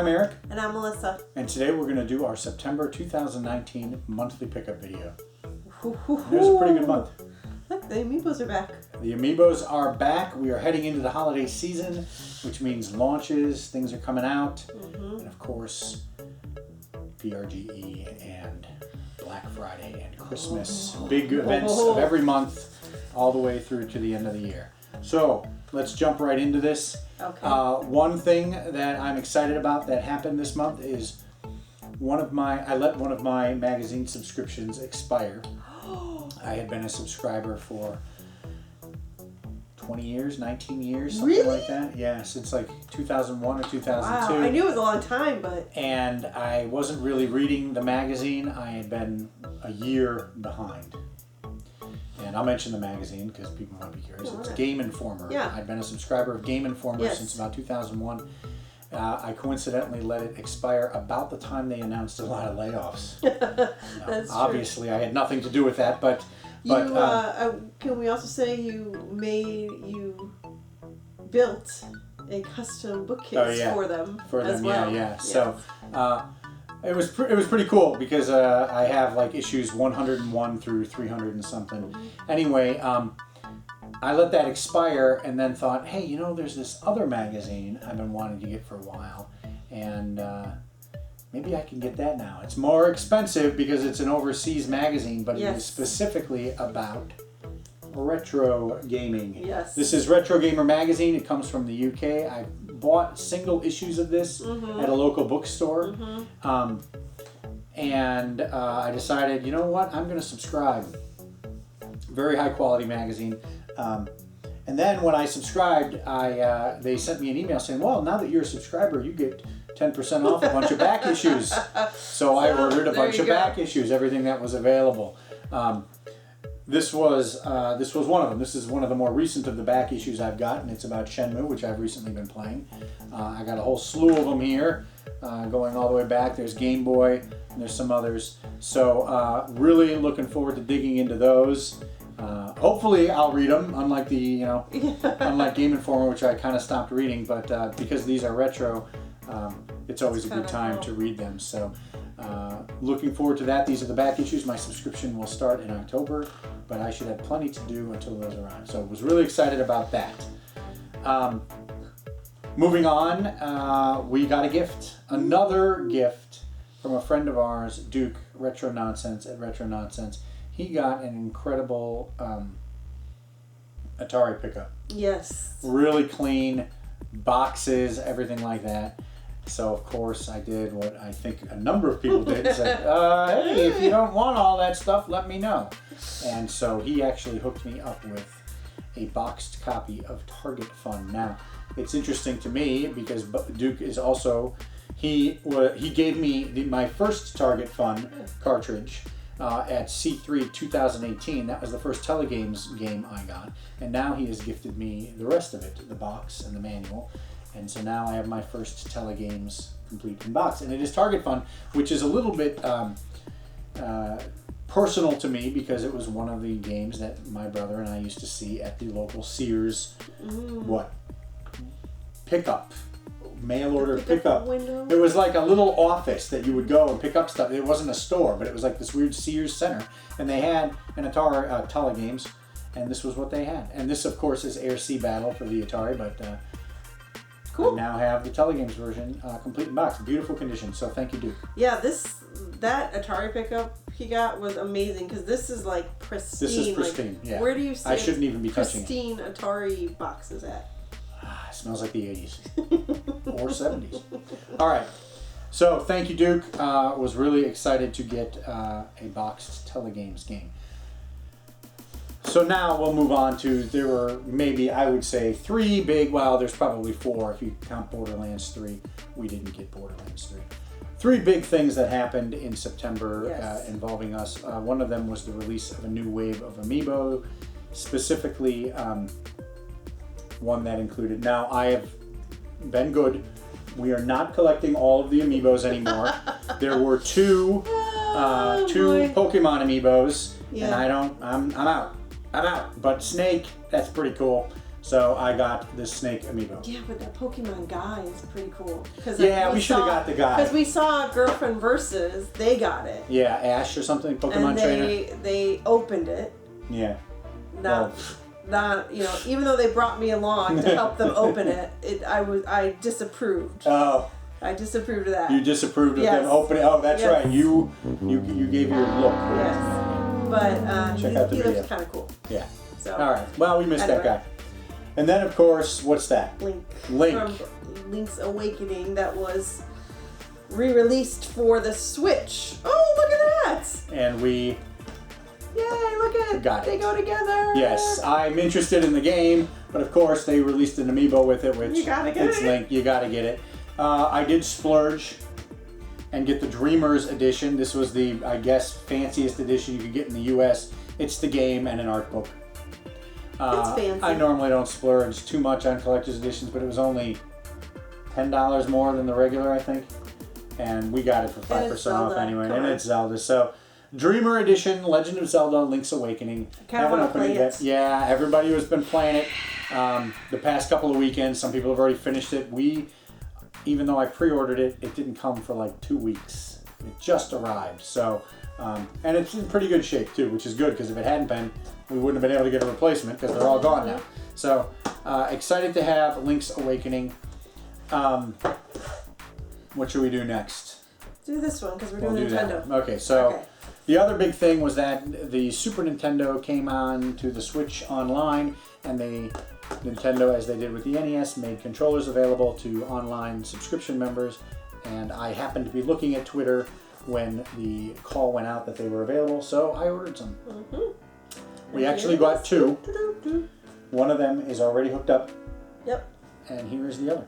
I'm Eric. And I'm Melissa. And today we're going to do our September 2019 monthly pickup video. It was a pretty good month. Look, the amiibos are back. The amiibos are back. We are heading into the holiday season, which means launches, things are coming out, and of course, PRGE and Black Friday and Christmas. Big events of every month, all the way through to the end of the year. So let's jump right into this. Okay. One thing that I'm excited about that happened this month is I let one of my magazine subscriptions expire. I had been a subscriber for 20 years, 19 years, something like that. Yeah, since like 2001 or 2002. Wow, I knew it was a long time, but... And I wasn't really reading the magazine. I had been a year behind. And I'll mention the magazine because people might be curious. It's Game Informer. Yeah. I've been a subscriber of Game Informer since about 2001. I coincidentally let it expire about the time they announced a lot of layoffs. That's obviously, I had nothing to do with that, but can we also say you built a custom bookcase for them as well? Yeah. So it was pretty cool because I have like issues 101 through 300 and something. Anyway, I let that expire and then thought, hey, you know, there's this other magazine I've been wanting to get for a while, and maybe I can get that now. It's more expensive because it's an overseas magazine, but it is specifically about retro gaming. Yes. This is Retro Gamer Magazine. It comes from the UK. I bought single issues of this at a local bookstore, and I decided, you know what, I'm going to subscribe. Very high quality magazine. And then when I subscribed, they sent me an email saying, well, now that you're a subscriber, you get 10% off a bunch of back issues. So I ordered a bunch of back issues, everything that was available. This was one of them. This is one of the more recent of the back issues I've gotten. It's about Shenmue, which I've recently been playing. I got a whole slew of them here, going all the way back. There's Game Boy, and there's some others. So really looking forward to digging into those. Hopefully I'll read them, unlike unlike Game Informer, which I kind of stopped reading, but because these are retro, it's always a good time to read them. So looking forward to that. These are the back issues. My subscription will start in October, but I should have plenty to do until those arrive. So I was really excited about that. Moving on, we got a gift. Another gift from a friend of ours, Duke, Retro Nonsense at Retro Nonsense. He got an incredible Atari pickup. Yes. Really clean, boxes, everything like that. So, of course, I did what I think a number of people did. Said, hey, if you don't want all that stuff, let me know. And so he actually hooked me up with a boxed copy of Target Fun. Now, it's interesting to me because Duke is also... He gave me my first Target Fun cartridge at C3 2018. That was the first Telegames game I got, and now he has gifted me the rest of it, the box and the manual, and so now I have my first Telegames complete in box, and it is Target Fun, which is a little bit personal to me because it was one of the games that my brother and I used to see at the local Sears pickup. Mail order pickup. It was like a little office that you would go and pick up stuff. It wasn't a store, but it was like this weird Sears center. And they had an Atari Telegames, and this was what they had. And this, of course, is Air Sea Battle for the Atari, but cool. I now have the Telegames version complete in box. Beautiful condition, so thank you, Duke. Yeah, that Atari pickup he got was amazing because this is like pristine. This is pristine, like, where do you see I shouldn't even be touching it. Pristine Atari boxes at? It smells like the 80s or 70s. All right. So thank you, Duke. Was really excited to get a boxed Telegames game. So now we'll move on to, there were maybe, I would say, three big, well, there's probably four if you count Borderlands 3. We didn't get Borderlands 3. Three big things that happened in September involving us. One of them was the release of a new wave of Amiibo, specifically one that included, now I have been good. We are not collecting all of the Amiibos anymore. There were two Pokemon Amiibos, and I'm out. But Snake, that's pretty cool. So I got this Snake amiibo. Yeah, but that Pokemon guy is pretty cool. Yeah, we should have got the guy. Because we saw Girlfriend Versus, they got it. Yeah, Ash or something, Pokemon and trainer. they opened it. Yeah. Not, even though they brought me along to help them open it, I disapproved. Oh. I disapproved of that. You disapproved of them opening. Oh, that's right. You gave your look. Yes. But Check out the he video. looks kind of cool. Yeah. So. All right. Well, we missed that guy. And then, of course, what's that? Link. Link. From Link's Awakening that was re-released for the Switch. Oh, look at that! And we... Yay, look at it. Got it. They go together. Yes, I'm interested in the game, but of course they released an amiibo with it, which you gotta get it's it. Link. You gotta get it. I did splurge and get the Dreamers edition. This was the, I guess, fanciest edition you could get in the U.S. It's the game and an art book. It's fancy. I normally don't splurge too much on collector's editions, but it was only $10 more than the regular, I think. And we got it for 5% off anyway. And it's Zelda. So, Dreamer Edition, Legend of Zelda, Link's Awakening. Haven't opened it yet. Yeah, everybody has been playing it the past couple of weekends. Some people have already finished it. Even though I pre-ordered it, it didn't come for like 2 weeks. It just arrived. So, and it's in pretty good shape too, which is good because if it hadn't been, we wouldn't have been able to get a replacement because they're all gone now. So, excited to have Link's Awakening. What should we do next? Do this one because we're doing Nintendo. Okay, so the other big thing was that the Super Nintendo came on to the Switch Online, and Nintendo, as they did with the NES, made controllers available to online subscription members. And I happened to be looking at Twitter when the call went out that they were available, so I ordered some. We actually got 2. One of them is already hooked up. Yep. And here is the other.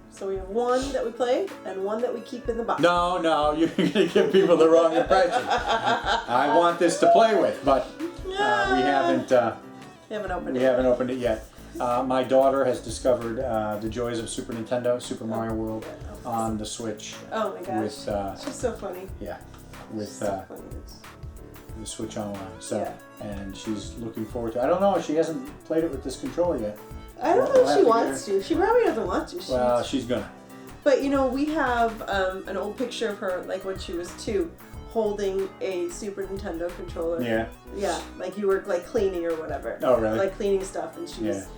So we have one that we played and one that we keep in the box. No, you're going to give people the wrong impression. I want this to play with, but we haven't opened it yet. My daughter has discovered the joys of Super Nintendo, Super Mario World, on the Switch. Oh my gosh. She's so funny. Yeah, with the Switch Online. So, and she's looking forward to it. I don't know, she hasn't played it with this controller yet. I don't know if she wants to. She probably doesn't want to. Well, she's gonna. But we have an old picture of her, like when she was 2, holding a Super Nintendo controller. Yeah. Yeah, like you were like cleaning or whatever. Oh, really? Like cleaning stuff, and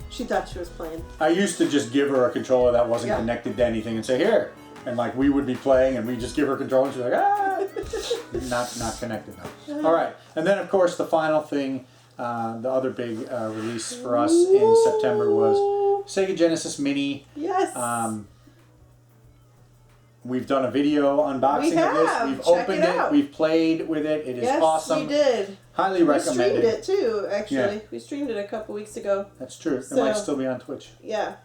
she thought she was playing. I used to just give her a controller that wasn't connected to anything and say, here. And like we would be playing and we just give her a controller and she's like, not connected though. All right. And then of course the final thing, the other big release for us in September was Sega Genesis Mini. Yes. We've done a video unboxing of this. We've opened it. We've played with it. It is awesome. Yes, we did. Highly recommended. We streamed it too, actually. Yeah. We streamed it a couple weeks ago. That's true. It might still be on Twitch. Yeah.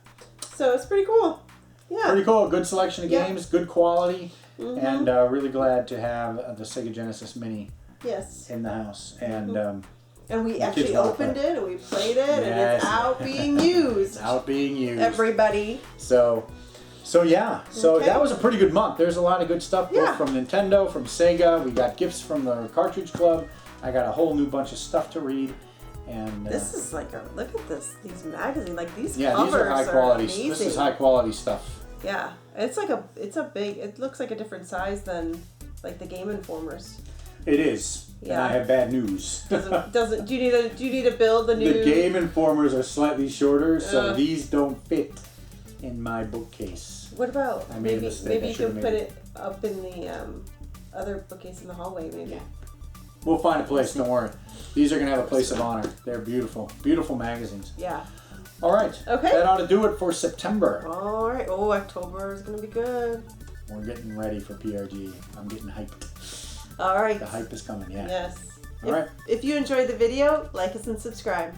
So it's pretty cool. Yeah. Pretty cool. Good selection of games, good quality, and really glad to have the Sega Genesis Mini in the house. And we actually opened it and we played it and it's out being used. It's out being used. Everybody. So that was a pretty good month. There's a lot of good stuff both from Nintendo, from Sega. We got gifts from the Cartridge Club. I got a whole new bunch of stuff to read. And this is like look at these magazines, like these covers these are high quality. Amazing. This is high quality stuff. Yeah, it's a big. It looks like a different size than like the Game Informers. It is. Yeah. And I have bad news. Doesn't do you need to build the new? The Game Informers are slightly shorter, so these don't fit in my bookcase. What about maybe you can put it up in the other bookcase in the hallway maybe. Yeah. We'll find a place. Don't worry. These are going to have a place of honor. They're beautiful. Beautiful magazines. Yeah. All right. Okay. That ought to do it for September. All right. Oh, October is going to be good. We're getting ready for PRG. I'm getting hyped. All right. The hype is coming, yeah. Yes. All right. If you enjoyed the video, like us and subscribe.